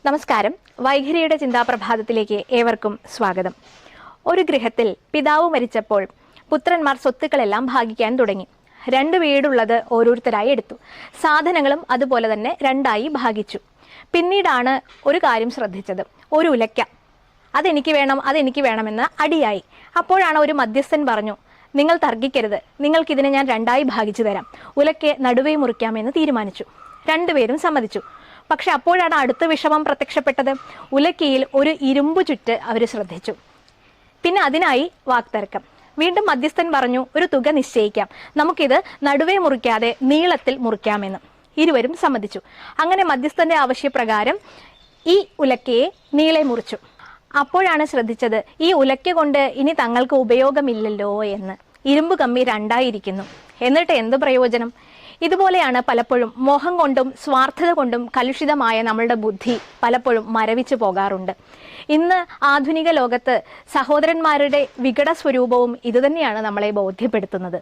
നമസ്കാരം. വൈഖരിയുടെ ചിന്താപ്രഭാതത്തിലേക്ക് ഏവർക്കും സ്വാഗതം. ഒരു ഗൃഹത്തിൽ പിതാവ് മരിച്ചപ്പോൾ പുത്രന്മാർ സ്വത്തുക്കളെല്ലാം ഭാഗിക്കാൻ തുടങ്ങി. 2 വീടുള്ളത് ഓരോരുത്തരായി എടുത്തു. സാധനങ്ങളും അതുപോലെ തന്നെ 2ആയി ഭാഗിച്ചു. പിന്നീടാണ് ഒരു കാര്യം ശ്രദ്ധിച്ചത്. ഒരു ഉലക്ക, അതെനിക്ക് വേണമെന്ന് അടിയായി. അപ്പോഴാണ് ഒരു മധ്യസ്ഥൻ പറഞ്ഞു, നിങ്ങൾ തർക്കിക്കരുത്, നിങ്ങൾക്കിതിനെ ഞാൻ 2ആയി ഭാഗിച്ചു തരാം, ഉലക്കെ നടുവേ മുറിക്കാമെന്ന് തീരുമാനിച്ചു. 2 പേരും സമ്മതിച്ചു. പക്ഷെ അപ്പോഴാണ് അടുത്ത വിഷമം പ്രത്യക്ഷപ്പെട്ടത്. ഉലക്കയിൽ ഒരു ഇരുമ്പു ചുറ്റ് അവർ ശ്രദ്ധിച്ചു. പിന്നെ അതിനായി വാക്തർക്കം. വീണ്ടും മധ്യസ്ഥൻ പറഞ്ഞു, ഒരു തുക നിശ്ചയിക്കാം, നമുക്കിത് നടുവേ മുറിക്കാതെ നീളത്തിൽ മുറിക്കാമെന്ന്. ഇരുവരും സമ്മതിച്ചു. അങ്ങനെ മധ്യസ്ഥന്റെ ആവശ്യപ്രകാരം ഈ ഉലക്കയെ നീളെ മുറിച്ചു. അപ്പോഴാണ് ശ്രദ്ധിച്ചത്, ഈ ഉലക്ക കൊണ്ട് ഇനി തങ്ങൾക്ക് ഉപയോഗമില്ലല്ലോ എന്ന്. ഇരുമ്പ് കമ്പി 2ആയിരിക്കുന്നു. എന്നിട്ട് എന്ത് പ്രയോജനം? ഇതുപോലെയാണ് പലപ്പോഴും മോഹം കൊണ്ടും സ്വാർത്ഥത കൊണ്ടും കലുഷിതമായ നമ്മളുടെ ബുദ്ധി പലപ്പോഴും മരവിച്ചു പോകാറുണ്ട്. ഇന്ന് ആധുനിക ലോകത്ത് സഹോദരന്മാരുടെ വികട സ്വരൂപവും ഇതുതന്നെയാണ് നമ്മളെ ബോധ്യപ്പെടുത്തുന്നത്.